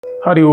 हरि ओम।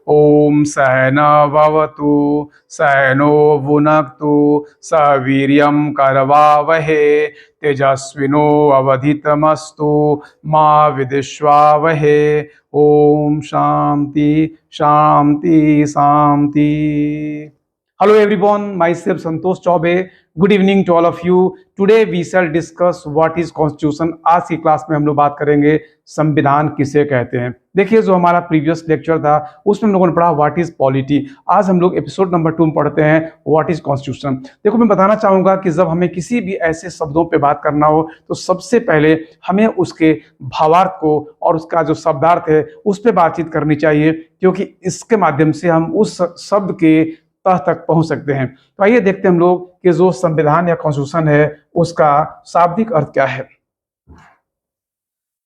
ओम सहना भवतु, सहनो भुनक्तु, सह वीर्यं करवावहे, तेजस्विनो अवधितमस्तु मा विद्विषावहे। ओम शांति शांति शांति। Hello everyone, myself Santosh Chaube. Good evening to all of you. Today we shall discuss what is Constitution. आज की क्लास में हम लोग बात करेंगे संविधान किसे कहते हैं। देखिए, जो हमारा प्रीवियस लेक्चर था उसमें हम लोगों ने पढ़ा व्हाट इज पॉलिटी। आज हम लोग एपिसोड नंबर 2 में पढ़ते हैं व्हाट इज कॉन्स्टिट्यूशन। देखो, मैं बताना चाहूंगा कि जब हमें किसी भी ऐसे शब्दों पे बात करना हो तो सबसे पहले हमें उसके भावार्थ को और उसका जो शब्दार्थ है उस पर बातचीत करनी चाहिए, क्योंकि इसके माध्यम से हम उस शब्द के तह तक पहुंच सकते हैं। तो आइए देखते हैं हम लोग कि जो संविधान या कॉन्स्टिट्यूशन है उसका शाब्दिक अर्थ क्या है।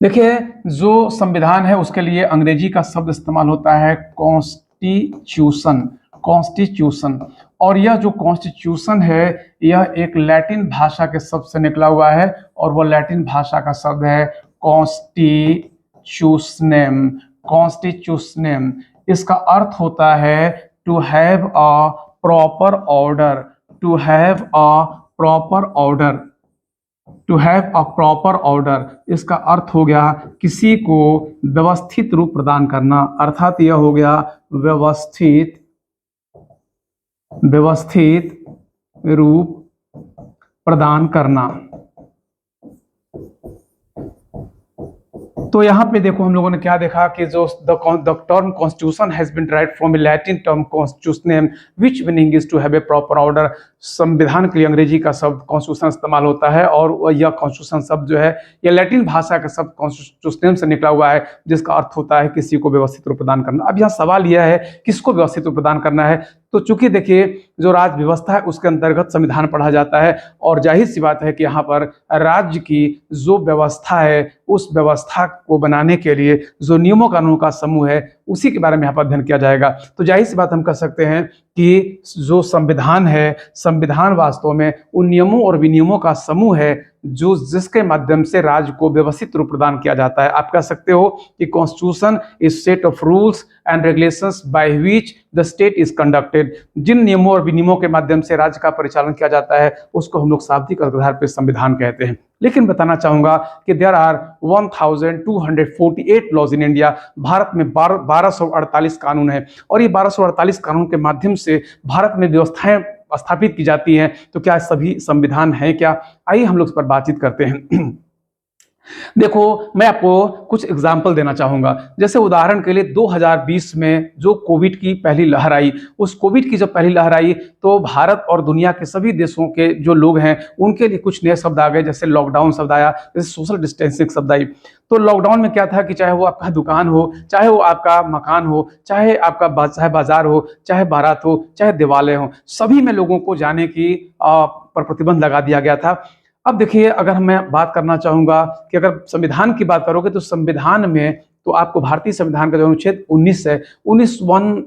देखिए, जो संविधान है उसके लिए अंग्रेजी का शब्द इस्तेमाल होता है कॉन्स्टिट्यूशन। कॉन्स्टिट्यूशन, और यह जो कॉन्स्टिट्यूशन है यह एक लैटिन भाषा के शब्द से निकला हुआ है, और वह लैटिन भाषा का शब्द है कॉन्स्टिट्यूशनेम। कॉन्स्टिट्यूशनेम, इसका अर्थ होता है to have a proper order. To have a proper order. To have a proper order, इसका अर्थ हो गया किसी को व्यवस्थित रूप प्रदान करना, अर्थात यह हो गया व्यवस्थित रूप प्रदान करना। तो यहाँ पे देखो, हम लोगों ने क्या देखा कि जो the term constitution has been derived from a Latin term constitutionem which meaning is to have a proper order. संविधान के लिए अंग्रेजी का शब्द कॉन्स्टिट्यूशन इस्तेमाल होता है, और यह कॉन्स्टिट्यूशन शब्द जो है यह लैटिन भाषा का शब्द कॉन्स्टिट्यूशनम से निकला हुआ है, जिसका अर्थ होता है किसी को व्यवस्थित रूप प्रदान करना। अब यहाँ सवाल यह है किसको व्यवस्थित रूप प्रदान करना है। तो चूंकि देखिए, जो राज्य व्यवस्था है उसके अंतर्गत संविधान पढ़ा जाता है, और जाहिर सी बात है कि यहाँ पर राज्य की जो व्यवस्था है उस व्यवस्था को बनाने के लिए जो नियमों कानूनों का समूह है उसी के बारे में यहाँ पर अध्ययन किया जाएगा। तो जाहिर सी बात हम कह सकते हैं कि जो संविधान है, संविधान वास्तव में उन नियमों और विनियमों का समूह है जो जिसके माध्यम से राज्य को व्यवस्थित रूप प्रदान किया जाता है। आप कह सकते हो कि constitution is set of rules and regulations by which the state is conducted. जिन नियमों और विनियमों के माध्यम से राज्य का परिचालन किया जाता है उसको हम लोग शाब्दिक आधार पर संविधान कहते हैं। लेकिन बताना चाहूंगा कि there are 1248 laws in India. भारत में 1248 कानून है, और ये 1248 कानून के माध्यम से भारत में व्यवस्थाएं स्थापित की जाती हैं। तो क्या सभी संविधान हैं क्या? आइए हम लोग इस पर बातचीत करते हैं। देखो, मैं आपको कुछ एग्जाम्पल देना चाहूंगा। जैसे उदाहरण के लिए 2020 में जो कोविड की पहली लहर आई, उस कोविड की जब पहली लहर आई तो भारत और दुनिया के सभी देशों के जो लोग हैं उनके लिए कुछ नए शब्द आ गए। जैसे लॉकडाउन शब्द आया, जैसे सोशल डिस्टेंसिंग शब्द आई। तो लॉकडाउन में क्या था कि चाहे वो आपका दुकान हो, चाहे वो आपका मकान हो, चाहे आपका चाहे बाजार हो, चाहे बारात हो, चाहे दिवाले हो, सभी में लोगों को जाने की पर प्रतिबंध लगा दिया गया था। अब देखिए, अगर मैं बात करना चाहूंगा कि अगर संविधान की बात करोगे तो संविधान में तो आपको भारतीय संविधान का जो अनुच्छेद 19 है, 19(1)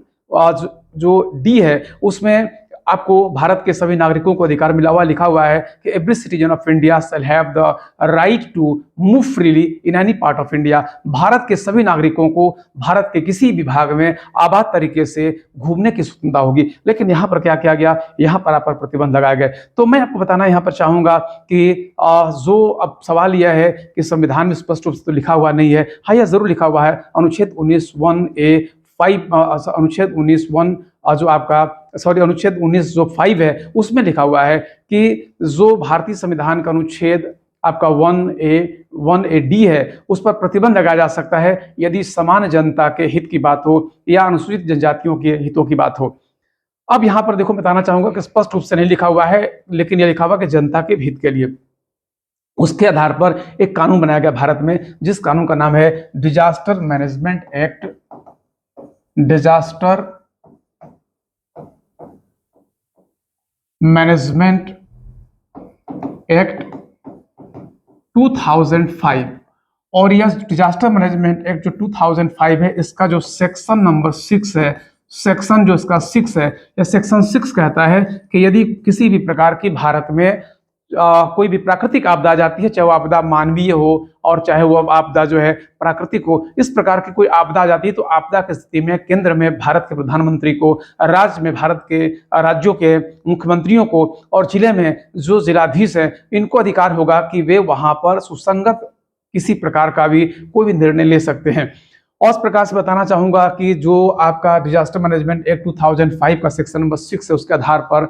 जो डी है उसमें आपको भारत के सभी नागरिकों को अधिकार मिला हुआ लिखा हुआ है कि every citizen of India shall have the right to move freely in any part of India. भारत के सभी नागरिकों को भारत के किसी भी भाग में आबाद तरीके से घूमने की स्वतंत्रता होगी। लेकिन यहाँ पर क्या किया गया, यहाँ पर आप पर प्रतिबंध लगाए गए। तो मैं आपको बताना यहाँ पर चाहूंगा कि जो अब सवाल यह है कि संविधान में स्पष्ट रूप से तो लिखा हुआ नहीं है। हाँ, यह जरूर लिखा हुआ है अनुच्छेद 19(1)(5), अनुच्छेद 19(1) जो आपका अनुच्छेद 19 जो 5 है उसमें लिखा हुआ है कि जो भारतीय संविधान का अनुच्छेद आपका 1(a)(1)(d) है उस पर प्रतिबंध लगाया जा सकता है यदि समान जनता के हित की बात हो या अनुसूचित जनजातियों के हितों की बात हो। अब यहाँ पर देखो, बताना चाहूंगा कि स्पष्ट रूप से नहीं लिखा हुआ है, लेकिन यह लिखा हुआ कि जनता के हित के लिए। उसके आधार पर एक कानून बनाया गया भारत में, जिस कानून का नाम है disaster management act. Disaster management act 2005। और यह डिजास्टर मैनेजमेंट एक्ट जो 2005 है, इसका जो सेक्शन नंबर 6 है, सेक्शन जो इसका 6 है, यह सेक्शन 6 कहता है कि यदि किसी भी प्रकार की भारत में कोई भी प्राकृतिक आपदा आ जाती है, चाहे वो आपदा मानवीय हो और चाहे वो आपदा जो है प्राकृतिक हो, इस प्रकार की कोई आपदा आ जाती है तो आपदा की स्थिति में केंद्र में भारत के प्रधानमंत्री को, राज्य में भारत के राज्यों के मुख्यमंत्रियों को और जिले में जो जिलाधीश है इनको अधिकार होगा कि वे वहां पर सुसंगत किसी प्रकार का भी कोई भी निर्णय ले सकते हैं। और इस प्रकार से बताना चाहूंगा कि जो आपका डिजास्टर मैनेजमेंट एक्ट 2005 का सेक्शन नंबर 6 है उसके आधार पर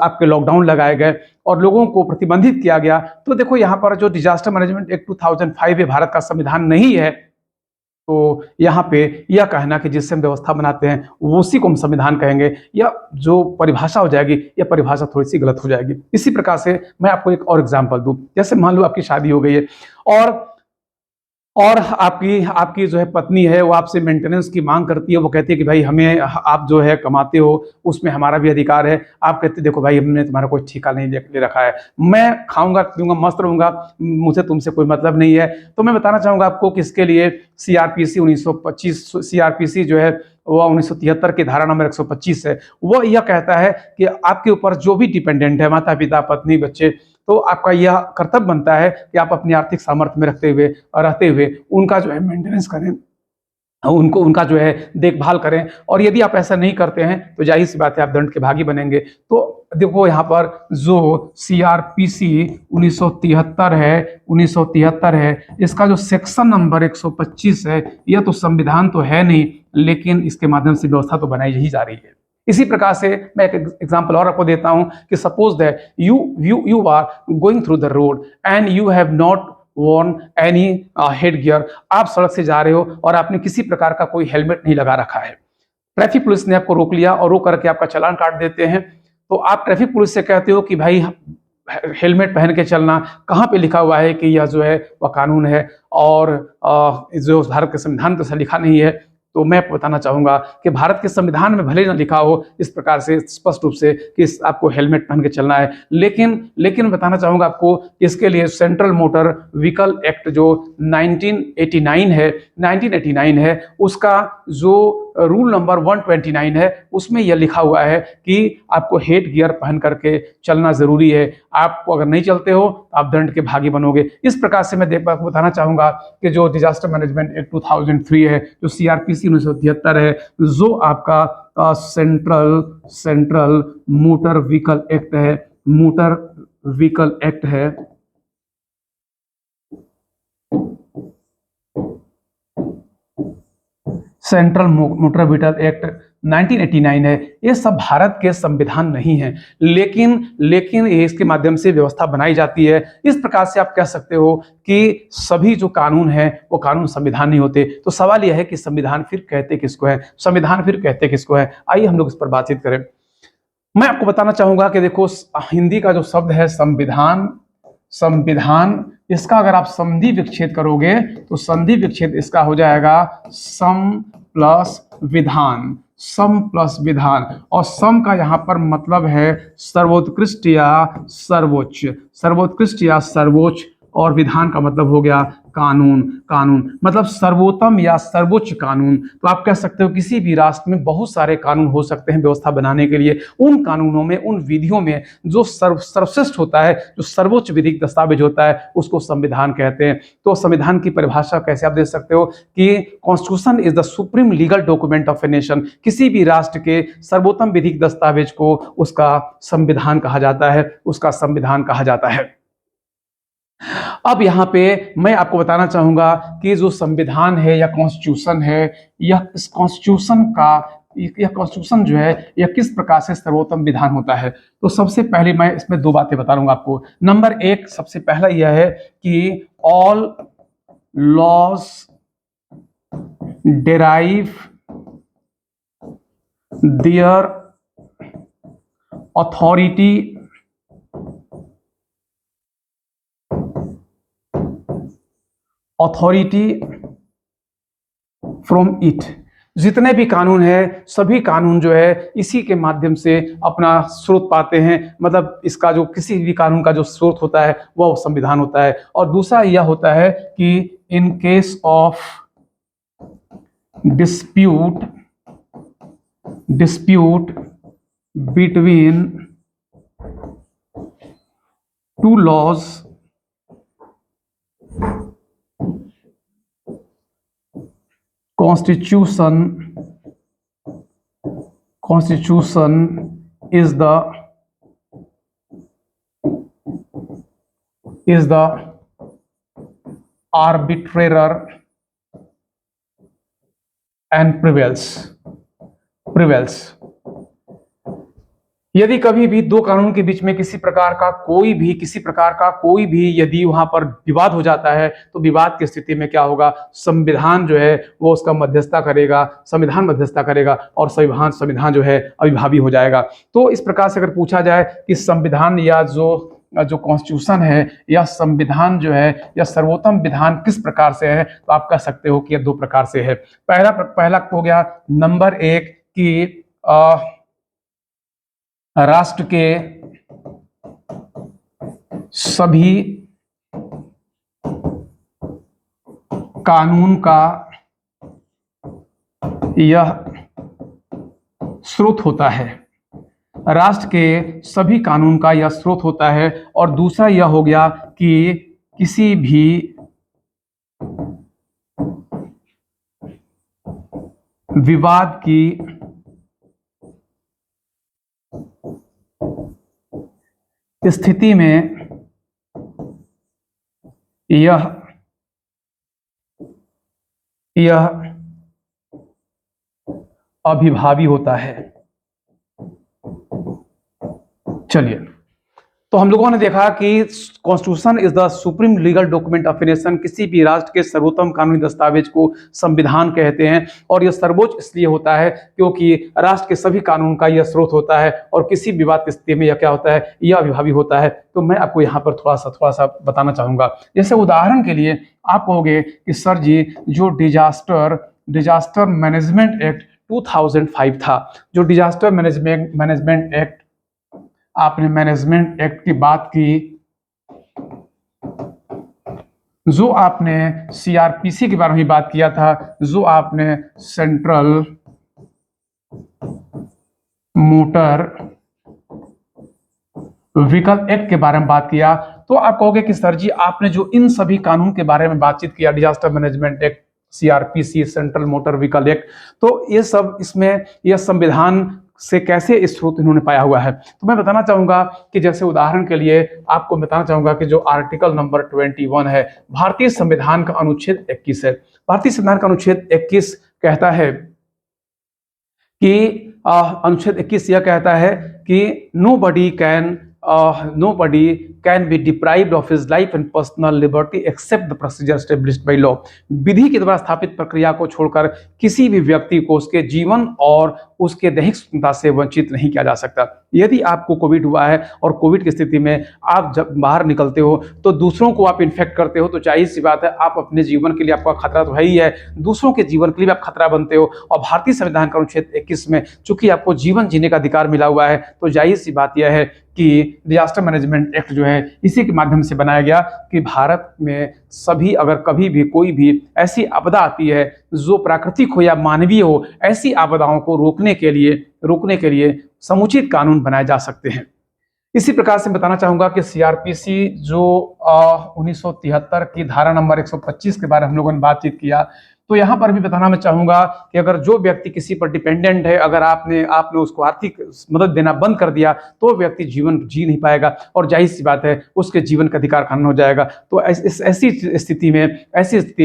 आपके लॉकडाउन लगाए गए और लोगों को प्रतिबंधित किया गया। तो देखो यहाँ पर जो डिजास्टर मैनेजमेंट एक्ट 2005 है भारत का संविधान नहीं है, तो यहाँ पे यह कहना कि जिससे हम व्यवस्था बनाते हैं वो उसी को हम संविधान कहेंगे, या जो परिभाषा हो जाएगी यह परिभाषा थोड़ी सी गलत हो जाएगी। इसी प्रकार से मैं आपको एक और एग्जांपल दूं, जैसे मान लो आपकी शादी हो गई है और आपकी आपकी जो है पत्नी है वो आपसे मेंटेनेंस की मांग करती है, वो कहती है कि भाई हमें आप जो है कमाते हो उसमें हमारा भी अधिकार है। आप कहते देखो भाई हमने तुम्हारा कोई ठेका नहीं ले रखा है, मैं खाऊंगा पीऊंगा मस्त रहूंगा, मुझे तुमसे कोई मतलब नहीं है। तो मैं बताना चाहूंगा आपको कि इसके लिए सीआरपीसी 1925 सीआरपीसी जो है वो 1973 की धारा नंबर 125 है, वो यह कहता है कि आपके ऊपर जो भी डिपेंडेंट है, माता पिता पत्नी बच्चे, तो आपका यह कर्तव्य बनता है कि आप अपनी आर्थिक सामर्थ्य में रखते हुए और रहते हुए उनका जो है मेंटेनेंस करें, उनको उनका जो है देखभाल करें। और यदि आप ऐसा नहीं करते हैं तो जाहिर सी बात है आप दंड के भागी बनेंगे। तो देखो यहाँ पर जो सीआरपीसी 1973 है 1973 है, इसका जो सेक्शन नंबर 125 है, यह तो संविधान तो है नहीं, लेकिन इसके माध्यम से व्यवस्था तो बनाई ही जा रही है। इसी प्रकार से मैं एक एग्जांपल और आपको देता हूं कि suppose that you are going through the road and you have not worn any head gear. आप सड़क से जा रहे हो और आपने किसी प्रकार का कोई हेलमेट नहीं लगा रखा है, ट्रैफिक पुलिस ने आपको रोक लिया और रोक करके आपका चालान काट देते हैं। तो आप ट्रैफिक पुलिस से कहते हो कि भाई हेलमेट पहन के चलना, कहाँ पे लिखा हुआ है कि यह जो है वह कानून है, और जो भारत के संविधान में तो लिखा नहीं है। तो मैं बताना चाहूंगा कि भारत के संविधान में भले ना लिखा हो इस प्रकार से स्पष्ट रूप से कि आपको हेलमेट पहन के चलना है, लेकिन बताना चाहूंगा आपको इसके लिए सेंट्रल मोटर व्हीकल एक्ट जो 1989 है उसका जो रूल नंबर 129 है उसमें यह लिखा हुआ है कि आपको हेड गियर पहन करके चलना जरूरी है। आपको अगर नहीं चलते हो तो आप दंड के भागी बनोगे। इस प्रकार से मैं बताना चाहूंगा कि जो डिजास्टर मैनेजमेंट एक्ट 2003 है, जो सीआरपीसी 1973 है, जो आपका सेंट्रल मोटर व्हीकल एक्ट है, मोटर व्हीकल एक्ट है, सेंट्रल मोटर व्हीकल एक्ट 1989 है, ये सब भारत के संविधान नहीं है, लेकिन इसके माध्यम से व्यवस्था बनाई जाती है। इस प्रकार से आप कह सकते हो कि सभी जो कानून है वो कानून संविधान नहीं होते। तो सवाल यह है कि संविधान फिर कहते किसको है, संविधान फिर कहते किसको है? आइए हम लोग इस पर बातचीत करें। मैं आपको बताना चाहूंगा कि देखो हिंदी का जो शब्द है संविधान, इसका अगर आप संधि विच्छेद करोगे तो संधि विच्छेद इसका हो जाएगा सम प्लस विधान, सम प्लस विधान। और सम का यहां पर मतलब है सर्वोत्कृष्ट या सर्वोच्च, सर्वोत्कृष्ट या सर्वोच्च, और विधान का मतलब हो गया कानून, कानून मतलब सर्वोत्तम या सर्वोच्च कानून। तो आप कह सकते हो किसी भी राष्ट्र में बहुत सारे कानून हो सकते हैं व्यवस्था बनाने के लिए, उन कानूनों में उन विधियों में जो सर्वश्रेष्ठ होता है, जो सर्वोच्च विधिक दस्तावेज होता है उसको संविधान कहते हैं। तो संविधान की परिभाषा कैसे आप दे सकते हो कि constitution is the supreme legal document of a nation. किसी भी राष्ट्र के सर्वोत्तम विधिक दस्तावेज को उसका संविधान कहा जाता है, उसका संविधान कहा जाता है। अब यहाँ पे मैं आपको बताना चाहूंगा कि जो संविधान है या कॉन्स्टिट्यूशन है, यह इस कॉन्स्टिट्यूशन का यह कॉन्स्टिट्यूशन जो है यह किस प्रकार से सर्वोत्तम विधान होता है। तो सबसे पहले मैं इसमें दो बातें बता दूंगा आपको। नंबर एक, सबसे पहला यह है कि all laws derive their authority from it. जितने भी कानून है सभी कानून जो है इसी के माध्यम से अपना स्रोत पाते हैं, मतलब इसका जो किसी भी कानून का जो स्रोत होता है वह संविधान होता है। और दूसरा यह होता है कि in case of dispute between two laws constitution is the arbitrator and prevails। यदि कभी भी दो कानून के बीच में किसी प्रकार का कोई भी यदि वहां पर विवाद हो जाता है तो विवाद की स्थिति में क्या होगा, संविधान जो है वो उसका मध्यस्थता करेगा, संविधान मध्यस्थता करेगा और संविधान जो है अविभावी हो जाएगा। तो इस प्रकार से अगर पूछा जाए कि संविधान या जो कॉन्स्टिट्यूशन है या संविधान जो है या सर्वोत्तम विधान किस प्रकार से है, तो आप कह सकते हो कि यह दो प्रकार से है। पहला हो गया नंबर 1 कि राष्ट्र के सभी कानून का यह स्रोत होता है, राष्ट्र के सभी कानून का यह स्रोत होता है। और दूसरा यह हो गया कि किसी भी विवाद की स्थिति में यह अविभावी होता है। चलिए, तो हम लोगों ने देखा कि constitution is the supreme legal document of a nation. किसी भी राष्ट्र के सर्वोत्तम कानूनी दस्तावेज को संविधान कहते हैं और यह सर्वोच्च इसलिए होता है क्योंकि राष्ट्र के सभी कानून का यह स्रोत होता है और किसी विवाद की स्थिति में यह क्या होता है, यह अविभावी होता है। तो मैं आपको यहाँ पर थोड़ा सा बताना चाहूंगा। जैसे उदाहरण के लिए आप कहोगे कि सर जी जो डिजास्टर मैनेजमेंट एक्ट 2005 था, जो डिजास्टर मैनेजमेंट एक्ट, आपने मैनेजमेंट एक्ट की बात की, जो आपने सीआरपीसी के बारे में बात किया था, जो आपने सेंट्रल मोटर व्हीकल एक्ट के बारे में बात किया, तो आप कहोगे कि सर जी आपने जो इन सभी कानून के बारे में बातचीत किया, disaster management act, CrPC, central motor vehicle act, तो ये सब इसमें यह संविधान से कैसे इस स्रोत इन्होंने पाया हुआ है। तो मैं बताना चाहूंगा कि जैसे उदाहरण के लिए आपको बताना चाहूंगा कि जो आर्टिकल नंबर 21 है भारतीय संविधान का अनुच्छेद 21 है। भारतीय संविधान का अनुच्छेद 21 कहता है कि अनुच्छेद 21 यह कहता है कि nobody can be deprived of his life and personal liberty except the procedure established by law। विधि के द्वारा स्थापित प्रक्रिया को छोड़कर किसी भी व्यक्ति को उसके जीवन और उसके दैहिक स्वतंत्रता से वंचित नहीं किया जा सकता। यदि आपको कोविड हुआ है और कोविड की स्थिति में आप जब बाहर निकलते हो तो दूसरों को आप इन्फेक्ट करते हो, तो जाहिर सी बात है आप अपने जीवन के लिए आपका खतरा तो है ही है, दूसरों के जीवन के लिए आप खतरा बनते हो। और भारतीय संविधान का अनुच्छेद 21 में चूंकि आपको जीवन जीने का अधिकार मिला हुआ है, तो जाहिर सी बात यह है कि डिजास्टर मैनेजमेंट एक्ट जो है इसी के माध्यम से बनाया गया कि भारत में सभी अगर कभी भी कोई भी ऐसी आपदा आती है जो प्राकृतिक हो या मानवीय हो, ऐसी आपदाओं को रोकने के लिए समुचित कानून बनाए जा सकते हैं। इसी प्रकार से बताना चाहूंगा कि सीआरपीसी जो 1973 की धारा नंबर 125 के बारे में हम लोगों ने बातचीत किया, तो यहाँ पर भी बताना मैं चाहूंगा कि अगर जो व्यक्ति किसी पर डिपेंडेंट है, अगर आपने उसको आर्थिक मदद देना बंद कर दिया तो व्यक्ति जीवन जी नहीं पाएगा और जाहिर सी बात है उसके जीवन का अधिकार खत्म हो जाएगा। तो ऐसी स्थिति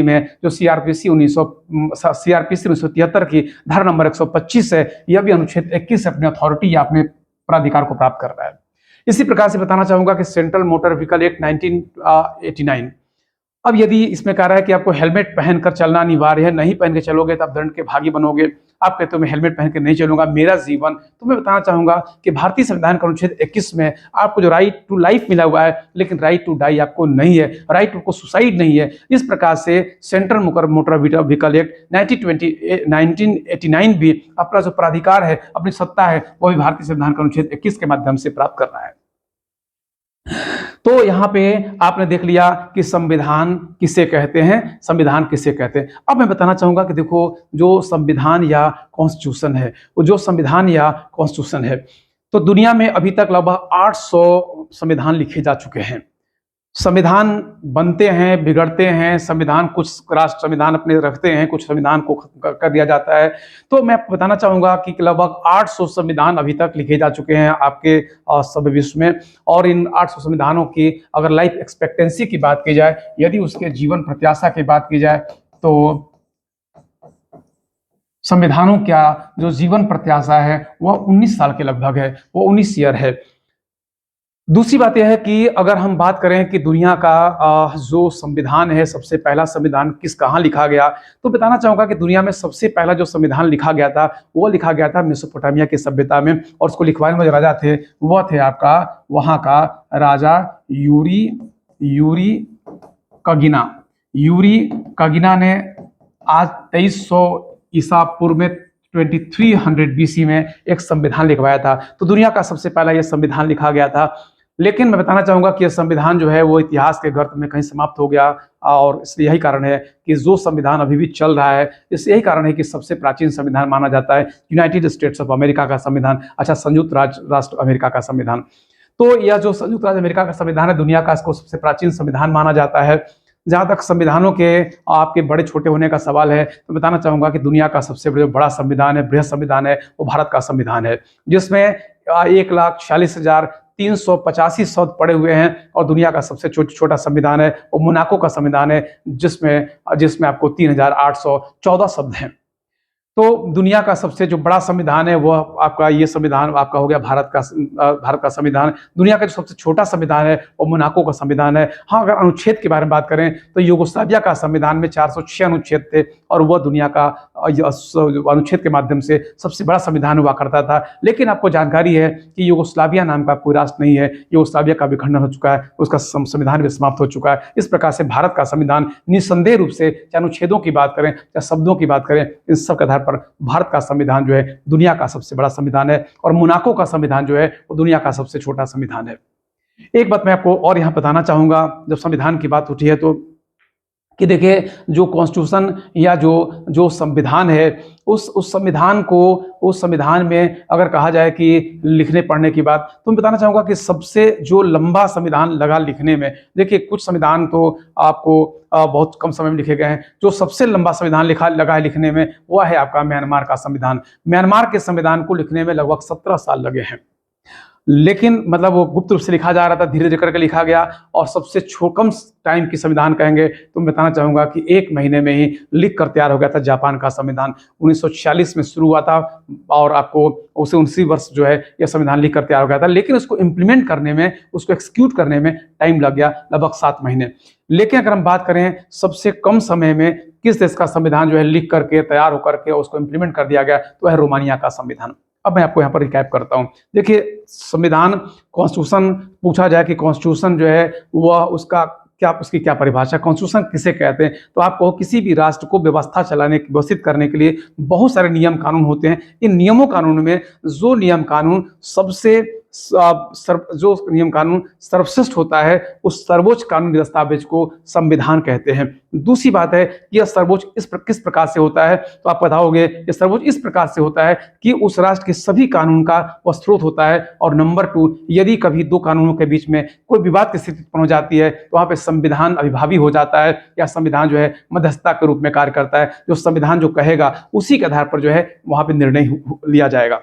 में जो सीआरपीसी 1973 की धारा नंबर 125 है, यह भी अनुच्छेद 21 अपने अथॉरिटी या अपने प्राधिकार को प्राप्त कर रहा है। इसी प्रकार से बताना चाहूंगा कि सेंट्रल मोटर व्हीकल एक्ट 1989, अब यदि इसमें कह रहा है कि आपको हेलमेट पहनकर चलना अनिवार्य है, नहीं पहन के चलोगे तो आप दंड के भागी बनोगे। आप कहते हो मैं हेलमेट पहन के नहीं चलूंगा, मेरा जीवन, तो मैं बताना चाहूंगा कि भारतीय संविधान का अनुच्छेद 21 में आपको जो राइट टू लाइफ मिला हुआ है, लेकिन राइट टू डाई आपको नहीं है, राइट टू सुसाइड नहीं है। इस प्रकार से सेंट्रल मोटर व्हीकल एक्ट 1989 भी अपना जो प्राधिकार है, अपनी सत्ता है, वो भी भारतीय संविधान का अनुच्छेद 21 के माध्यम से प्राप्त कर रहा है। तो यहाँ पे आपने देख लिया कि संविधान किसे कहते हैं, संविधान किसे कहते हैं। अब मैं बताना चाहूंगा कि देखो जो संविधान या कॉन्स्टिट्यूशन है, वो जो संविधान या कॉन्स्टिट्यूशन है, तो दुनिया में अभी तक लगभग 800 संविधान लिखे जा चुके हैं। संविधान बनते हैं, बिगड़ते हैं, संविधान कुछ राष्ट्र संविधान अपने रखते हैं, कुछ संविधान को खत्म कर दिया जाता है। तो मैं आपको बताना चाहूँगा कि लगभग 800 संविधान अभी तक लिखे जा चुके हैं आपके सभ्य विश्व में। और इन 800 संविधानों की अगर लाइफ एक्सपेक्टेंसी की बात की जाए, यदि उसके जीवन प्रत्याशा की बात की जाए, तो संविधानों का जो जीवन प्रत्याशा है वह 19 साल के लगभग है, वो 19 ईयर है। दूसरी बात यह है कि अगर हम बात करें कि दुनिया का जो संविधान है, सबसे पहला संविधान कहाँ लिखा गया, तो बताना चाहूँगा कि दुनिया में सबसे पहला जो संविधान लिखा गया था, वो लिखा गया था मेसोपोटामिया की सभ्यता में। और उसको लिखवाने में जो राजा थे, वह थे आपका वहाँ का राजा यूरी कगिना। यूरी कगिना ने आज 2300 ईसा पूर्व में 2300 BC में एक संविधान लिखवाया था। तो दुनिया का सबसे पहला यह संविधान लिखा गया था। लेकिन मैं बताना चाहूँगा कि यह संविधान जो है वो इतिहास के गर्त में कहीं समाप्त हो गया। और इसलिए यही कारण है कि जो संविधान अभी भी चल रहा है, इससे यही कारण है कि सबसे प्राचीन संविधान माना जाता है यूनाइटेड स्टेट्स ऑफ अमेरिका का संविधान। अच्छा, संयुक्त राष्ट्र अमेरिका का संविधान। तो यह जो संयुक्त राज्य अमेरिका का संविधान है, दुनिया का इसको सबसे प्राचीन संविधान माना जाता है। जहाँ तक संविधानों के आपके बड़े छोटे होने का सवाल है, तो बताना चाहूँगा कि दुनिया का सबसे बड़ा संविधान है, बृहद संविधान है, वो भारत का संविधान है, जिसमें 1,46,385 शब्द पड़े हुए हैं। और दुनिया का सबसे छोटा संविधान है वो मोनाको का संविधान है, जिसमें आपको 3,814 शब्द हैं। तो दुनिया का सबसे जो बड़ा संविधान है वह आपका ये संविधान आपका हो गया भारत का संविधान। दुनिया का जो सबसे छोटा संविधान है वो मोनाको का संविधान है। हाँ, अगर अनुच्छेद के बारे में बात करें तो युगोस्लाविया का संविधान में 406 अनुच्छेद थे, और वह दुनिया का अनुच्छेद के माध्यम से सबसे बड़ा संविधान हुआ करता था। लेकिन आपको जानकारी है कि युगोस्लाविया नाम का कोई राष्ट्र नहीं है, युगोस्लाविया का विखंडन हो चुका है, उसका संविधान भी समाप्त हो चुका है। इस प्रकार से भारत का संविधान निस्संदेह रूप से, चाहे अनुच्छेदों की बात करें या शब्दों की बात करें, इन सब के आधार पर भारत का संविधान जो है दुनिया का सबसे बड़ा संविधान है। और मोनाको का संविधान जो है वो दुनिया का सबसे छोटा संविधान है। एक बात मैं आपको और यहाँ बताना चाहूँगा, जब संविधान की बात उठी है तो कि देखिए, जो कॉन्स्टिट्यूशन या जो संविधान है, उस संविधान में अगर कहा जाए कि लिखने पढ़ने की बात, तो मैं बताना चाहूँगा कि सबसे जो लंबा संविधान लगा लिखने में, देखिए कुछ संविधान तो आपको बहुत कम समय में लिखे गए हैं। जो सबसे लंबा संविधान लगा है लिखने में, वह है आपका म्यांमार का संविधान। म्यांमार के संविधान को लिखने में लगभग 17 साल लगे हैं। लेकिन मतलब वो गुप्त रूप से लिखा जा रहा था, धीरे धीरे करके लिखा गया। और सबसे कम टाइम की संविधान कहेंगे तो मैं बताना चाहूँगा कि 1 महीने में ही लिख कर तैयार हो गया था जापान का संविधान। 1946 में शुरू हुआ था, और आपको उसे 19 वर्ष जो है यह संविधान लिख कर तैयार हो गया था। लेकिन उसको इम्प्लीमेंट करने में, उसको एक्सिक्यूट करने में टाइम लग गया, लगभग 7 महीने। लेकिन अगर हम बात करें सबसे कम समय में किस देश का संविधान जो है लिख करके तैयार होकर के उसको इम्प्लीमेंट कर दिया गया, तो है रोमानिया का संविधान। अब मैं आपको यहाँ पर रिकैप करता हूँ। देखिए, संविधान, कॉन्स्टिट्यूशन, पूछा जाए कि कॉन्स्टिट्यूशन जो है वह उसकी क्या परिभाषा, कॉन्स्टिट्यूशन किसे कहते हैं, तो आपको किसी भी राष्ट्र को व्यवस्थित करने के लिए बहुत सारे नियम कानून होते हैं। इन नियमों कानून में जो नियम कानून सर्वश्रेष्ठ होता है, उस सर्वोच्च कानूनी दस्तावेज को संविधान कहते हैं। दूसरी बात है कि यह सर्वोच्च किस प्रकार से होता है, तो आप बताओगे यह सर्वोच्च इस प्रकार से होता है कि उस राष्ट्र के सभी कानून का वह स्रोत होता है। और नंबर 2, यदि कभी 2 कानूनों के बीच में कोई विवाद की स्थिति उत्पन्न हो जाती है, तो वहाँ पे संविधान अभिभावी हो जाता है, या संविधान जो है मध्यस्थता के रूप में कार्य करता है। जो संविधान जो कहेगा उसी के आधार पर जो है वहाँ पे निर्णय लिया जाएगा।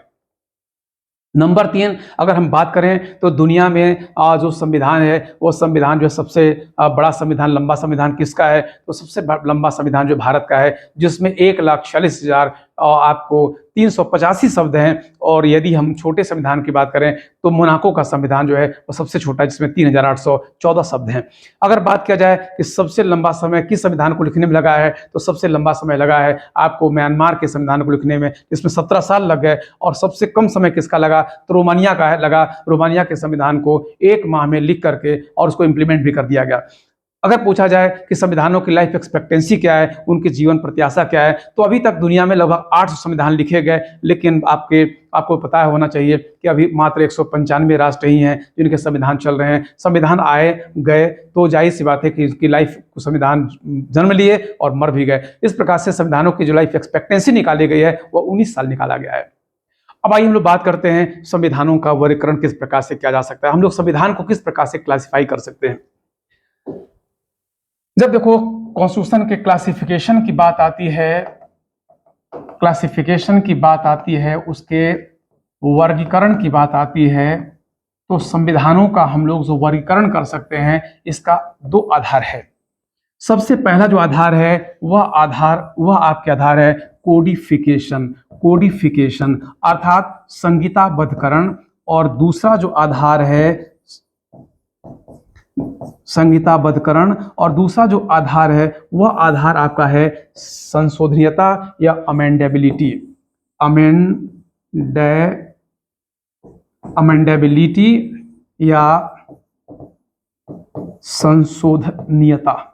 नंबर 3, अगर हम बात करें तो दुनिया में जो संविधान है, वो संविधान जो सबसे बड़ा संविधान, लंबा संविधान किसका है, तो सबसे लंबा संविधान जो भारत का है, जिसमें 1,46,000 आपको 385 शब्द हैं। और यदि हम छोटे संविधान की बात करें तो मोनाको का संविधान जो है वो सबसे छोटा है, जिसमें 3,814 शब्द हैं। अगर बात किया जाए कि सबसे लंबा समय किस संविधान को लिखने में लगा है, तो सबसे लंबा समय लगा है आपको म्यांमार के संविधान को लिखने में, जिसमें 17 साल लग गए। और सबसे कम समय किसका लगा, तो रोमानिया का लगा। रोमानिया के संविधान को 1 माह में लिख करके और उसको इम्प्लीमेंट भी कर दिया गया। अगर पूछा जाए कि संविधानों की लाइफ एक्सपेक्टेंसी क्या है, उनकी जीवन प्रत्याशा क्या है, तो अभी तक दुनिया में लगभग 800 संविधान लिखे गए। लेकिन आपको पता होना चाहिए कि अभी मात्र 195 राष्ट्र ही हैं जिनके संविधान चल रहे हैं। संविधान आए गए, तो जाहिर सी बात है कि इसकी लाइफ संविधान जन्म लिए और मर भी गए। इस प्रकार से संविधानों की जो लाइफ एक्सपेक्टेंसी निकाली गई है वो 19 साल निकाला गया है। अब आइए हम लोग बात करते हैं संविधानों का वर्गीकरण किस प्रकार से किया जा सकता है, हम लोग संविधान को किस प्रकार से क्लासिफाई कर सकते हैं। जब देखो कॉन्स्टिट्यूशन के क्लासिफिकेशन की बात आती है, उसके वर्गीकरण की बात आती है, तो संविधानों का हम लोग जो वर्गीकरण कर सकते हैं इसका दो आधार है। सबसे पहला जो आधार है वह आपके आधार है कोडिफिकेशन अर्थात संहिताबद्धकरण, और दूसरा जो आधार है वह आधार आपका है संशोधनीयता या अमेंडेबिलिटी या संशोधनीयता।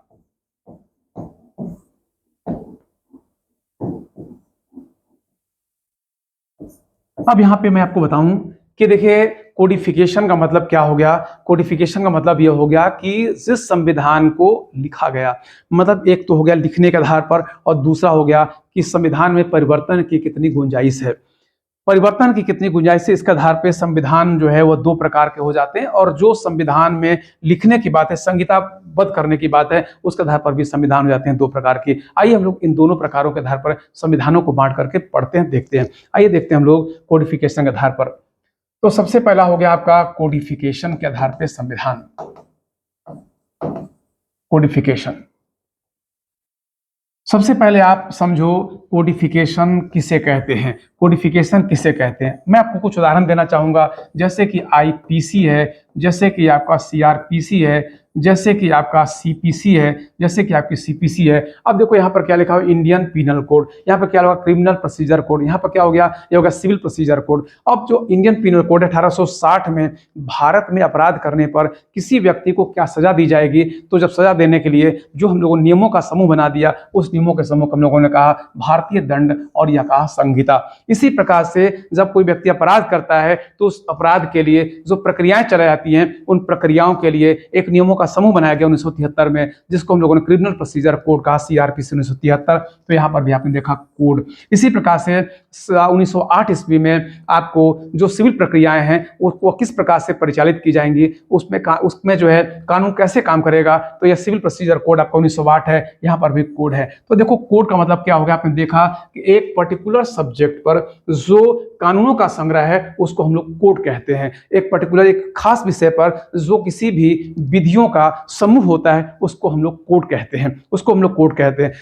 अब यहां पे मैं आपको बताऊं कि देखिए कोडिफिकेशन का मतलब क्या हो गया। कोडिफिकेशन का मतलब यह हो गया कि जिस संविधान को लिखा गया, मतलब एक तो हो गया लिखने के आधार पर, और दूसरा हो गया कि संविधान में परिवर्तन की कितनी गुंजाइश है। परिवर्तन की कितनी गुंजाइश है, इसके आधार पर संविधान जो है वह दो प्रकार के हो जाते हैं, और जो संविधान में लिखने की बात है, संहिताबद्ध करने की बात है, उसके आधार पर भी संविधान हो जाते हैं दो प्रकार के। आइए हम लोग इन दोनों प्रकारों के आधार पर संविधानों को बांट करके पढ़ते हैं, देखते हैं। आइए देखते हैं हम लोग कोडिफिकेशन के आधार पर। तो सबसे पहला हो गया आपका कोडिफिकेशन के आधार पर संविधान। कोडिफिकेशन, सबसे पहले आप समझो कोडिफिकेशन किसे कहते हैं। कोडिफिकेशन किसे कहते हैं, मैं आपको कुछ उदाहरण देना चाहूंगा, जैसे कि आईपीसी है, जैसे कि आपका सीआरपीसी है, जैसे कि आपका सीपीसी है, जैसे कि आपकी सीपीसी है। अब देखो यहाँ पर क्या लिखा हुआ, इंडियन पीनल कोड, यहाँ पर क्या होगा क्रिमिनल प्रोसीजर कोड, यहाँ पर क्या हो गया, ये होगा सिविल प्रोसीजर कोड। अब जो इंडियन पीनल कोड 1860 में भारत में अपराध करने पर किसी व्यक्ति को क्या सजा दी जाएगी, तो जब सजा देने के लिए जो हम लोगों ने नियमों का समूह बना दिया, उस नियमों के समूह को हम लोगों ने कहा भारतीय दंड और यह कहा संहिता। इसी प्रकार से जब कोई व्यक्ति अपराध करता है तो उस अपराध के लिए जो प्रक्रियाएं चलाई जाती हैं, उन प्रक्रियाओं के लिए एक नियमों का समूह बनाया गया 1973 में, जिसको हम लोगों ने क्रिमिनल प्रोसीजर कोड कहा, सीआरपीसी 1973। तो यहाँ पर भी आपने देखा कोड। इसी प्रकार से 1908 ईस्वी में आपको जो सिविल प्रक्रियाएं हैं वो किस प्रकार से परिचालित की जाएंगी, उसमें जो है कानून कैसे काम करेगा, तो यह सिविल प्रोसीजर कोड आपका 1908 है, यहाँ पर भी कोड है। तो देखो कोड का मतलब क्या होगा, आपने देखा कि एक पर्टिकुलर सब्जेक्ट पर जो कानूनों का संग्रह है उसको हम लोग कोड कहते हैं। एक पर्टिकुलर एक खास विषय पर जो किसी भी विधियों का समूह होता है उसको हम लोग कोड कहते हैं,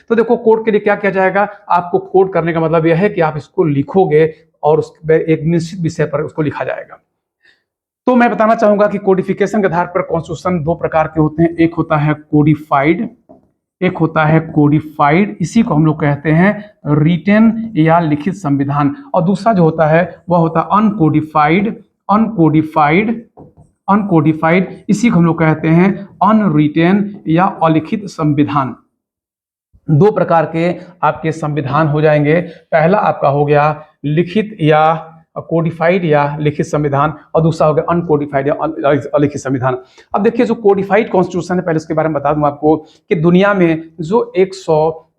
तो देखो कोड के लिए क्या किया जाएगा, आपको कोड करने का मतलब यह है कि आप इसको लिखोगे और उस एक निश्चित विषय पर उसको लिखा जाएगा। तो मैं बताना चाहूंगा कि कोडिफिकेशन के आधार पर कॉन्स्टिट्यूशन दो प्रकार के होते हैं, एक होता है कोडिफाइड, इसी को हम लोग कहते हैं रिटेन या लिखित संविधान, और दूसरा जो होता है वह होता है अनकोडिफाइड, इसी को हम लोग कहते हैं अनरिटेन या अलिखित संविधान। दो प्रकार के आपके संविधान हो जाएंगे, पहला आपका हो गया लिखित या कोडिफाइड या लिखित संविधान, और दूसरा हो गया अनकोडिफाइड या अलिखित संविधान। अब देखिए जो कोडिफाइड कॉन्स्टिट्यूशन है, पहले उसके बारे में बता दूं आपको कि दुनिया में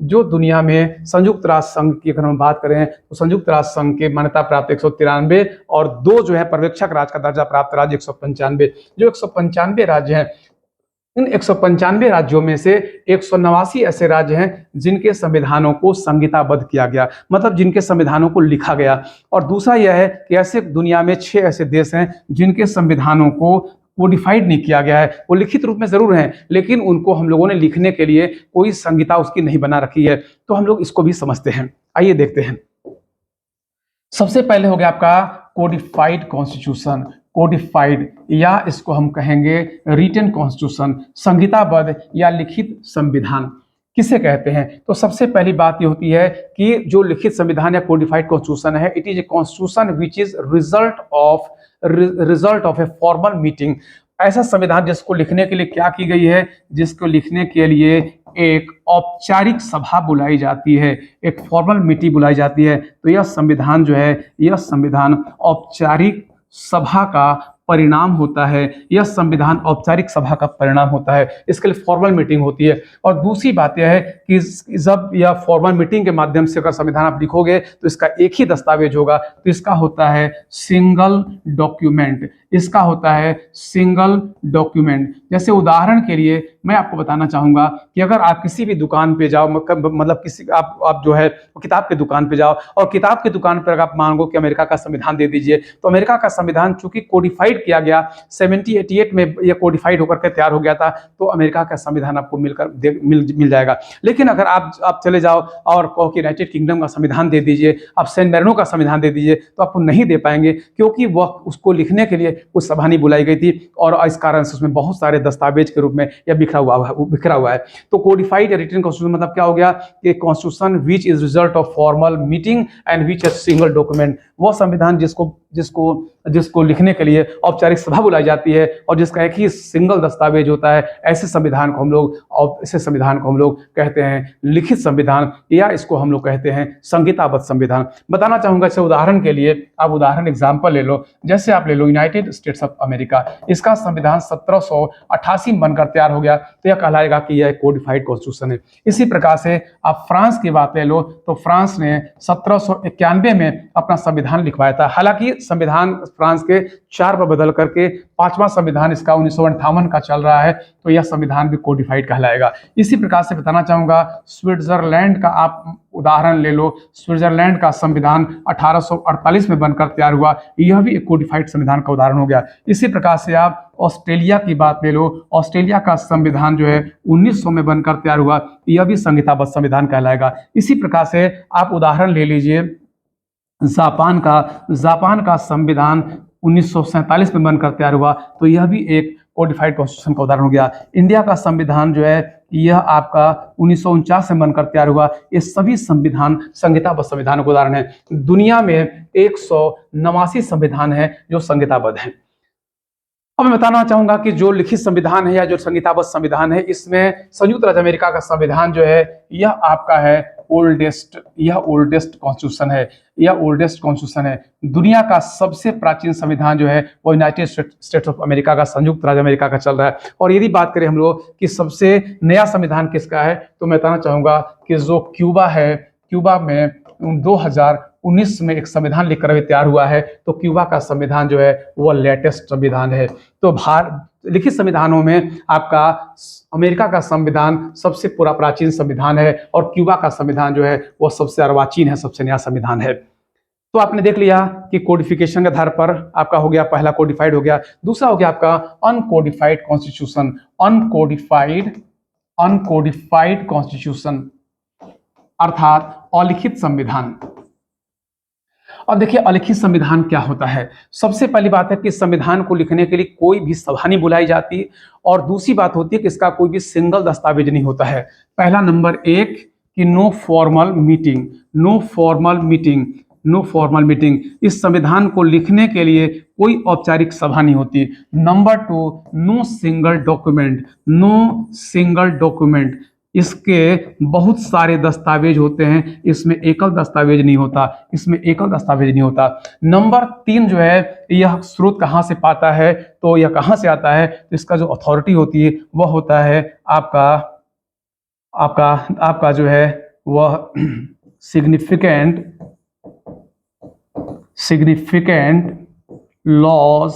जो दुनिया में संयुक्त राष्ट्र संघ की अगर हम बात करें तो संयुक्त राष्ट्र संघ के मान्यता प्राप्त 193 और दो जो है पर्यवेक्षक राज्य का दर्जा प्राप्त राज्य 195, जो 195 राज्य हैं, इन 195 राज्यों में से 189 ऐसे राज्य हैं जिनके संविधानों को संहिताबद्ध किया गया, मतलब जिनके संविधानों को लिखा गया। और दूसरा यह है कि ऐसे दुनिया में 6 ऐसे देश हैं जिनके संविधानों को कोडिफाइड नहीं किया गया है, वो लिखित रूप में जरूर हैं लेकिन उनको हम लोगों ने लिखने के लिए कोई संहिता उसकी नहीं बना रखी है। तो हम लोग इसको भी समझते हैं, आइए देखते हैं। सबसे पहले हो गया आपका कोडिफाइड कॉन्स्टिट्यूशन, कोडिफाइड या इसको हम कहेंगे रिटन कॉन्स्टिट्यूशन, संहिताबद्ध या लिखित संविधान किसे कहते हैं। तो सबसे पहली बात ये होती है कि जो लिखित संविधान या कोडिफाइड कॉन्स्टिट्यूशन है, it is a constitution which is result of a formal meeting. ऐसा संविधान जिसको लिखने के लिए क्या की गई है, जिसको लिखने के लिए एक औपचारिक सभा बुलाई जाती है, एक फॉर्मल मीटिंग बुलाई जाती है। तो यह संविधान जो है, यह संविधान औपचारिक सभा का परिणाम होता है, यह संविधान औपचारिक सभा का परिणाम होता है। इसके लिए फॉर्मल मीटिंग होती है। और दूसरी बात यह है कि जब यह फॉर्मल मीटिंग के माध्यम से अगर संविधान आप लिखोगे तो इसका एक ही दस्तावेज होगा, तो इसका होता है सिंगल डॉक्यूमेंट। इसका होता है सिंगल डॉक्यूमेंट। जैसे उदाहरण के लिए मैं आपको बताना चाहूंगा कि अगर आप किसी भी दुकान पे जाओ, मतलब किसी आप जो है किताब की दुकान पे जाओ और किताब की दुकान पर आप मांगो कि अमेरिका का संविधान दे दीजिए, तो अमेरिका का संविधान चूंकि कोडिफाइड किया गया 1788 में, यह कोडिफाइड होकर के तैयार हो गया था, तो अमेरिका का संविधान आपको मिल जाएगा। लेकिन अगर आप चले जाओ और कहो कि यूनाइटेड किंगडम का संविधान दे दीजिए, आप सेंट मेरिनो का संविधान दे दीजिए, तो आपको नहीं दे पाएंगे, क्योंकि वह उसको लिखने के लिए कुछ सभा नहीं बुलाई गई थी और इस कारण से उसमें बहुत सारे दस्तावेज के रूप में यह बिखरा हुआ है। तो कोडिफाइड या रिटन कॉन्स्टिट्यूशन मतलब क्या हो गया कि constitution which is result of formal meeting and which is single document. वह संविधान जिसको लिखने के लिए औपचारिक सभा बुलाई जाती है और जिसका एक ही सिंगल दस्तावेज होता है, ऐसे संविधान को हम लोग कहते हैं लिखित संविधान, या इसको हम लोग कहते हैं संहिताबद्ध संविधान। बताना चाहूंगा इसे उदाहरण के लिए, आप उदाहरण एग्जाम्पल ले लो। जैसे आप ले लो यूनाइटेड स्टेट्स ऑफ अमेरिका, इसका संविधान 1788 में बनकर तैयार हो गया, तो यह कहलाएगा कि यह कोडिफाइड कॉन्स्टिट्यूशन है। इसी प्रकार से आप फ्रांस की बात ले लो, तो फ्रांस ने 1791 में अपना संविधान लिखवाया था। हालांकि संविधान फ्रांस के 4 बार बदल करके 5वां संविधान इसका 1958 का चल रहा है, तो यह संविधान भी कोडिफाइड कहलाएगा। इसी प्रकार से बताना चाहूंगा स्विट्जरलैंड का आप उदाहरण ले लो। स्विट्जरलैंड का संविधान 1848 में बनकर तैयार हुआ, यह भी एक कोडिफाइड संविधान का उदाहरण हो गया। इसी प्रकार से आप ऑस्ट्रेलिया की बात ले लो। ऑस्ट्रेलिया का संविधान जो है 1900 में बनकर तैयार हुआ, यह भी संहिताबद्ध संविधान कहलाएगा। इसी प्रकार से आप उदाहरण ले लीजिए जापान का संविधान 1947 में बनकर तैयार हुआ, तो यह भी एक कोडिफाइड कॉन्स्टिट्यूशन का उदाहरण हो गया। इंडिया का संविधान जो है यह आपका 1949 में बनकर तैयार हुआ। ये सभी संविधान संहिताबद्ध संविधानों के उदाहरण है। दुनिया में 189 संविधान है जो संहिताबद्ध है। अब मैं बताना चाहूंगा कि जो लिखित संविधान है या जो संहिताबद्ध संविधान है, इसमें संयुक्त राज्य अमेरिका का संविधान जो है यह आपका है ओल्डेस्ट कॉन्स्टिट्यूशन है। यह ओल्डेस्ट कॉन्स्टिट्यूशन है। दुनिया का सबसे प्राचीन संविधान जो है वो यूनाइटेड स्टेट्स ऑफ अमेरिका का, संयुक्त राज्य अमेरिका का चल रहा है। और यदि बात करें हम लोग कि सबसे नया संविधान किसका है, तो मैं बताना चाहूंगा कि जो क्यूबा है, क्यूबा में 2019 में एक संविधान लिखकर अभी तैयार हुआ है, तो क्यूबा का संविधान जो है वो लेटेस्ट संविधान है। तो लिखित संविधानों में आपका अमेरिका का संविधान सबसे प्राचीन संविधान है और क्यूबा का संविधान जो है वो सबसे अर्वाचीन है, सबसे नया संविधान है। तो आपने देख लिया कि कोडिफिकेशन के आधार पर आपका हो गया, पहला कोडिफाइड हो गया। दूसरा हो गया आपका अनकोडिफाइड कॉन्स्टिट्यूशन। अनकोडिफाइड कॉन्स्टिट्यूशन अर्थात अलिखित संविधान। अब देखिए अलिखित संविधान क्या होता है। सबसे पहली बात है कि संविधान को लिखने के लिए कोई भी सभा नहीं बुलाई जाती, और दूसरी बात होती है कि इसका कोई भी सिंगल दस्तावेज नहीं होता है। पहला नंबर 1 कि नो फॉर्मल मीटिंग। इस संविधान को लिखने के लिए कोई औपचारिक सभा नहीं होती। Number 2 no single document. इसके बहुत सारे दस्तावेज होते हैं, इसमें एकल दस्तावेज नहीं होता। नंबर 3 जो है यह स्रोत कहाँ से पाता है, तो यह कहाँ से आता है, तो इसका जो अथॉरिटी होती है वह होता है आपका जो है वह significant laws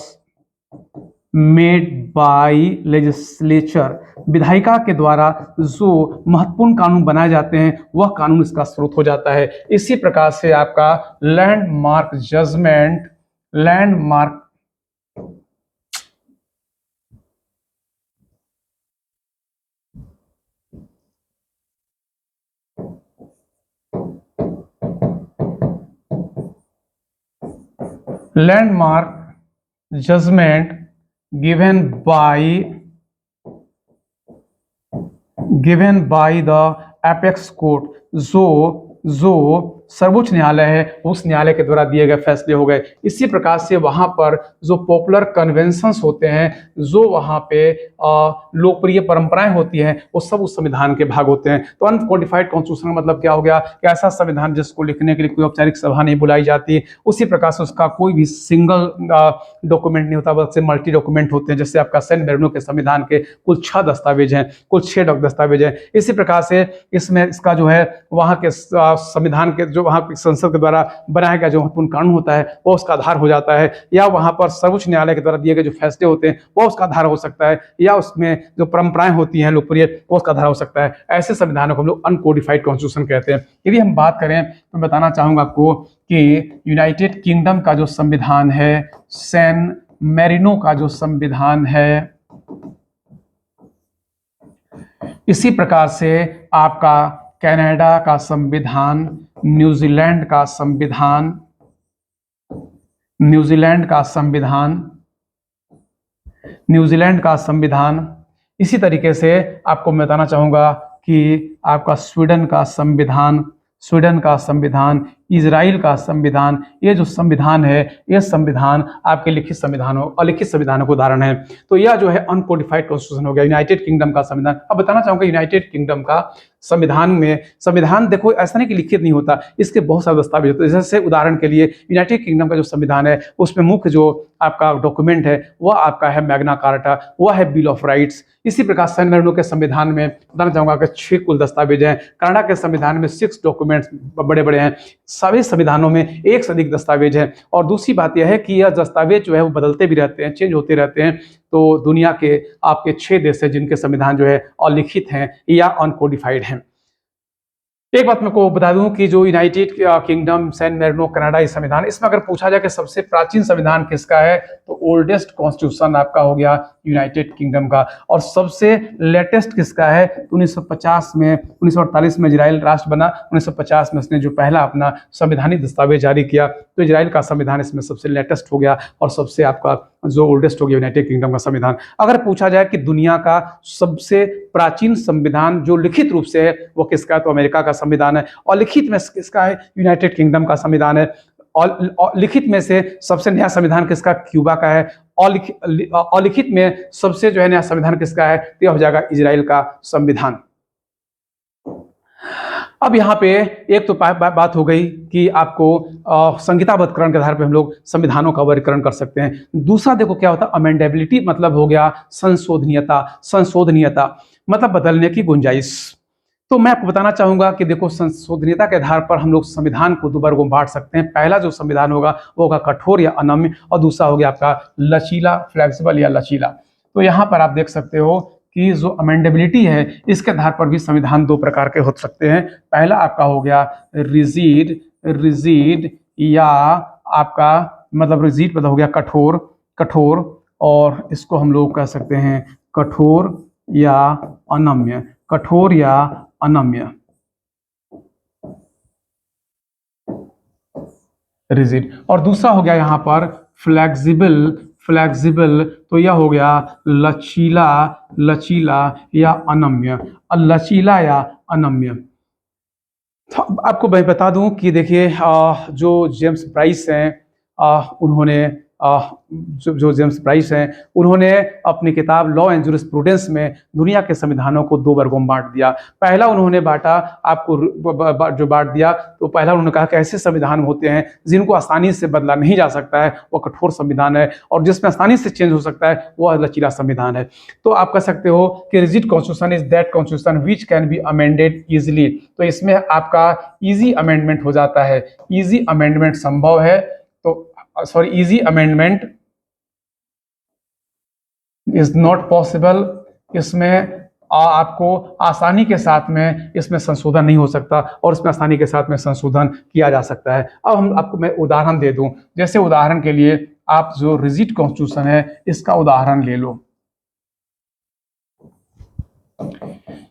made by legislature. विधायिका के द्वारा जो महत्वपूर्ण कानून बनाए जाते हैं वह कानून इसका स्रोत हो जाता है। इसी प्रकार से आपका landmark judgment given by the apex court, जो सर्वोच्च न्यायालय है उस न्यायालय के द्वारा दिए गए फैसले हो गए। इसी प्रकार से वहां पर जो पॉपुलर कन्वेंशंस होते हैं, जो वहां पे लोकप्रिय परंपराएं होती हैं, वो सब उस संविधान के भाग होते हैं। तो अनकोडिफाइड कॉन्स्टिट्यूशन मतलब क्या हो गया कि ऐसा संविधान जिसको लिखने के लिए कोई औपचारिक सभा नहीं बुलाई जाती, उसी प्रकार से उसका कोई भी सिंगल डॉक्यूमेंट नहीं होता, बल्कि मल्टी डॉक्यूमेंट होते हैं। जैसे आपका सैन मेरिनो के संविधान के कुल 6 दस्तावेज हैं, कुल 6 दस्तावेज हैं। इसी प्रकार से इसमें इसका जो है वहाँ के संविधान के जो वहाँ की संसद के द्वारा बनाया गया जो महत्वपूर्ण कानून होता है वो उसका आधार हो जाता है, या वहाँ पर सर्वोच्च न्यायालय के द्वारा दिए गए जो फैसले होते हैं वो उसका आधार हो सकता है, या उसमें जो परंपराएं होती हैं लोकप्रिय वो उसका आधार हो सकता है। ऐसे संविधानों को हम लोग अनकोडिफाइड कॉन्स्टिट्यूशन कहते हैं। यदि हम बात करें तो बताना चाहूंगा आपको कि यूनाइटेड किंगडम का जो संविधान है, सैन मेरिनो का जो संविधान है, इसी प्रकार से आपका कनाडा का संविधान, न्यूजीलैंड का संविधान, न्यूजीलैंड का संविधान, इसी तरीके से आपको मैं बताना चाहूंगा कि आपका स्वीडन का संविधान, इजराइल का संविधान, ये जो संविधान है ये संविधान आपके लिखित संविधानों अलिखित संविधानों को उदाहरण है। तो यह जो है अनकोडिफाइड कॉन्स्टिट्यूशन हो गया यूनाइटेड किंगडम का संविधान। अब बताना चाहूंगा यूनाइटेड किंगडम का संविधान में, संविधान देखो ऐसा नहीं कि लिखित नहीं होता, इसके बहुत सारे दस्तावेज होते हैं। जैसे उदाहरण के लिए यूनाइटेड किंगडम का जो संविधान है उसमें मुख्य जो आपका डॉक्यूमेंट है वह आपका है मैग्ना कार्टा, वह है बिल ऑफ राइट्स। इसी प्रकार सैन मेरिनो के संविधान में बताना चाहूंगा कि 6 कुल दस्तावेज हैं। कनाडा के संविधान में 6 डॉक्यूमेंट्स बड़े बड़े हैं। सभी संविधानों में 1 से अधिक दस्तावेज है। और दूसरी बात यह है कि यह दस्तावेज जो है वो बदलते भी रहते हैं, चेंज होते रहते हैं। तो दुनिया के आपके 6 देश हैं जिनके संविधान जो है अलिखित हैं या अनकोडिफाइड हैं। एक बात मैं को बता दूं कि जो United Kingdom, San Marino, Canada, ये संविधान, इसमें अगर पूछा जाए कि सबसे प्राचीन संविधान किसका है तो ओल्डेस्ट कॉन्स्टिट्यूशन आपका हो गया यूनाइटेड किंगडम का। और सबसे लेटेस्ट किसका है तो 1950 में, 1948 में इजराइल राष्ट्र बना, 1950 में उसने जो पहला अपना संवैधानिक दस्तावेज जारी किया, तो इजराइल का संविधान इसमें सबसे लेटेस्ट हो गया और सबसे आपका जो ओल्डेस्ट हो गया यूनाइटेड किंगडम का संविधान। अगर पूछा जाए कि दुनिया का सबसे प्राचीन संविधान जो लिखित रूप से है वो किसका है तो अमेरिका का संविधान है। और लिखित में किसका है यूनाइटेड किंगडम का संविधान है। और लिखित में से सबसे नया संविधान किसका, क्यूबा का है। और लिखित में सबसे जो है नया संविधान किसका है तो यह हो जाएगा इजराइल का संविधान। अब यहाँ पे एक तो बात हो गई कि आपको संहिताबद्धकरण के आधार पे हम लोग संविधानों का वर्गीकरण कर सकते हैं। दूसरा देखो क्या होता है अमेंडेबिलिटी, मतलब हो गया संशोधनीयता मतलब बदलने की गुंजाइश। तो मैं आपको बताना चाहूंगा कि देखो संशोधनीयता के आधार पर हम लोग संविधान को 2 वर्गों में बांट सकते हैं। पहला जो संविधान होगा वो होगा कठोर या अनम्य, और दूसरा हो गया आपका लचीला, फ्लेक्सिबल या लचीला। तो यहाँ पर आप देख सकते हो कि जो अमेंडेबिलिटी है इसके आधार पर भी संविधान 2 प्रकार के हो सकते हैं। पहला आपका हो गया रिजिड या आपका मतलब रिजिड मतलब हो गया कठोर, और इसको हम लोग कह सकते हैं कठोर या अनम्य रिजिड। और दूसरा हो गया यहाँ पर फ्लेक्सिबल, तो यह हो गया लचीला या अनम्य। तो आपको मैं बता दूं कि देखिए जो जेम्स ब्राइस हैं उन्होंने अपनी किताब लॉ एंड जूरिस्प्रूडेंस में दुनिया के संविधानों को 2 वर्गों में बांट दिया। पहला उन्होंने बांट दिया तो पहला उन्होंने कहा कि ऐसे संविधान होते हैं जिनको आसानी से बदला नहीं जा सकता है, वो कठोर संविधान है, और जिसमें आसानी से चेंज हो सकता है वो लचीला संविधान है। तो आप कह सकते हो कि rigid constitution is that constitution which can be amended easily. तो इसमें आपका इजी अमेंडमेंट हो जाता है, इजी अमेंडमेंट संभव है। तो easy amendment is not possible. इसमें आपको आसानी के साथ में इसमें संशोधन नहीं हो सकता, और इसमें आसानी के साथ में संशोधन किया जा सकता है। अब आपको मैं उदाहरण दे दूं, जैसे उदाहरण के लिए आप जो रिजिड कॉन्स्टिट्यूशन है इसका उदाहरण ले लो।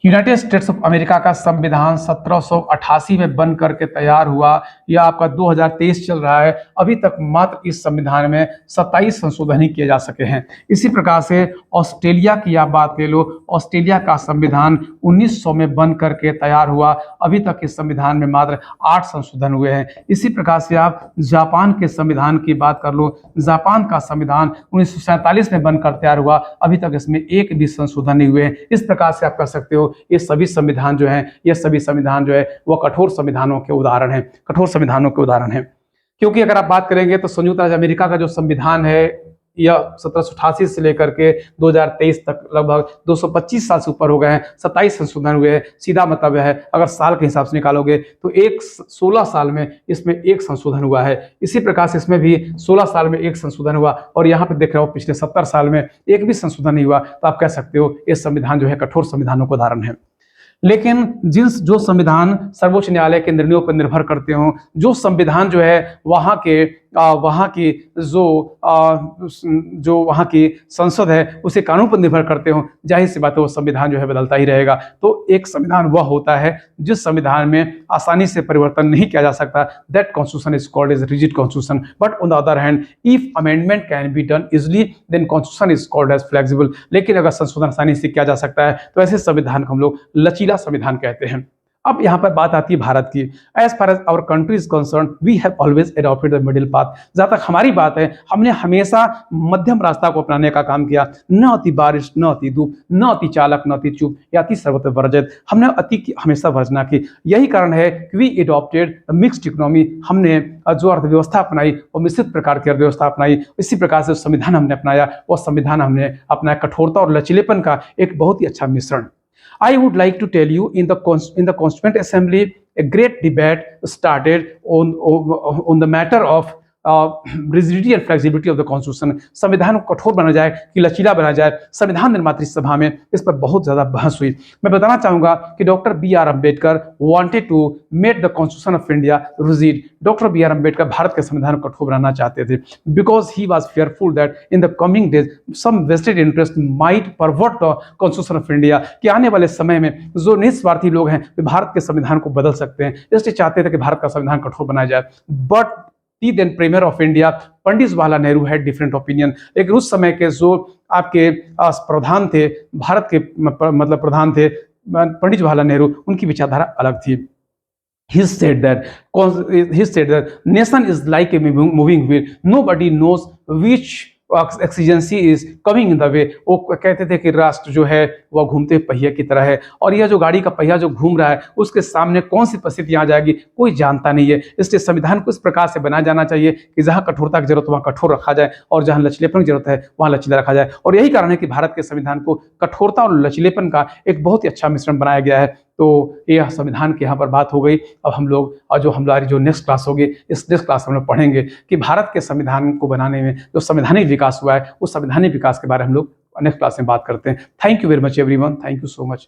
यूनाइटेड स्टेट्स ऑफ अमेरिका का संविधान 1788 में बन करके तैयार हुआ। यह आपका 2023 चल रहा है। अभी तक मात्र इस संविधान में 27 संशोधन ही किए जा सके हैं। इसी प्रकार से ऑस्ट्रेलिया की आप बात कर लो, ऑस्ट्रेलिया का संविधान 1900 में बन करके तैयार हुआ। अभी तक इस संविधान में मात्र 8 संशोधन हुए हैं। इसी प्रकार से आप जापान के संविधान की बात कर लो, जापान का संविधान 1947 में बनकर तैयार हुआ। अभी तक इसमें एक भी संशोधन नहीं हुए हैं। इस प्रकार से आप कह सकते हो ये सभी संविधान जो हैं, ये सभी संविधान जो है वो कठोर संविधानों के उदाहरण हैं, कठोर संविधानों के उदाहरण हैं। क्योंकि अगर आप बात करेंगे तो संयुक्त राज्य अमेरिका का जो संविधान है यह 1788 से लेकर के 2023 तक लगभग 225 साल से ऊपर हो गए हैं। 27 संशोधन हुए हैं। सीधा मतलब है अगर साल के हिसाब से निकालोगे तो 16 साल में इसमें एक संशोधन हुआ है। इसी प्रकार से इसमें भी 16 साल में एक संशोधन हुआ और यहाँ पे देख रहे हो पिछले 70 साल में एक भी संशोधन नहीं हुआ। तो आप कह सकते हो ये संविधान जो है कठोर संविधानों का उदाहरण है। लेकिन जो संविधान सर्वोच्च न्यायालय के निर्णयों पर निर्भर करते हो, जो संविधान जो है वहाँ की जो वहाँ की संसद है उसे कानून पर निर्भर करते हो, जाहिर सी बात है वो संविधान जो है बदलता ही रहेगा। तो एक संविधान वह होता है जिस संविधान में आसानी से परिवर्तन नहीं किया जा सकता। That constitution is called as rigid constitution, but on the other hand if amendment can be done easily then constitution is called as flexible. लेकिन अगर संशोधन आसानी से किया जा सकता है तो ऐसे संविधान को हम लोग लचीला संविधान कहते हैं। अब यहाँ पर बात आती है भारत की। As far as our country is concern we have always adopted the middle path. जहाँ तक हमारी बात है हमने हमेशा मध्यम रास्ता को अपनाने का काम किया। न अति बारिश, न अति धूप, न अति चालक, न अति चुप, या अति सर्वत्र वर्जित। हमने अति की हमेशा वर्जना की। यही कारण है कि वी एडॉप्टेड मिक्स्ड इकोनॉमी। हमने जो अर्थव्यवस्था अपनाई वो मिश्रित प्रकार की अर्थव्यवस्था अपनाई। इसी प्रकार से संविधान हमने अपनाया, वो संविधान हमने अपनाया कठोरता और लचीलेपन का एक बहुत ही अच्छा मिश्रण। I would like to tell you in the Constituent Assembly, a great debate started on the matter of rigidity and flexibility of the Constitution। संविधान को कठोर बना जाए कि लचीला बना जाए, संविधान निर्मात्री सभा में इस पर बहुत ज़्यादा बहस हुई। मैं बताना चाहूँगा कि doctor B.R. Ambedkar wanted to make the Constitution of India rigid। Doctor B.R. Ambedkar Bharat के संविधान को कठोर बनाना चाहते थे because he was fearful that in the coming days some vested interest might pervert the Constitution of India। कि आने वाले समय में जो निस्वार्थी लोग हैं वे भारत के संविधान को बदल सकते हैं, इसलिए चाहते थे कि भारत का संविधान कठोर बनाया जाए। But the then premier of India Pandit Jawaharlal Nehru had different opinion. लेकिन उस समय के जो आपके प्रधान थे, भारत के मतलब प्रधान थे पंडित जवाहरलाल नेहरू, उनकी विचारधारा अलग थी। He said that nation is like a moving wheel, nobody knows which exigency is coming in the way. वो कहते थे कि राष्ट्र जो है वह घूमते पहिए की तरह है और यह जो गाड़ी का पहिया जो घूम रहा है उसके सामने कौन सी परिस्थिति आ जाएगी कोई जानता नहीं है। इसलिए संविधान को इस प्रकार से बनाया जाना चाहिए कि जहां कठोरता की जरूरत वहां कठोर रखा जाए और जहां लचीलेपन की जरूरत है वहां लचीला रखा जाए। और यही कारण है कि भारत के संविधान को कठोरता और लचीलेपन का एक बहुत ही अच्छा मिश्रण बनाया गया है। तो यह संविधान की यहाँ पर बात हो गई। अब हम लोग और जो हमारी जो नेक्स्ट क्लास होगी इस नेक्स्ट क्लास में हम लोग पढ़ेंगे कि भारत के संविधान को बनाने में जो संवैधानिक विकास हुआ है उस संवैधानिक विकास के बारे में हम लोग नेक्स्ट क्लास में बात करते हैं। Thank you very much everyone, thank you so much.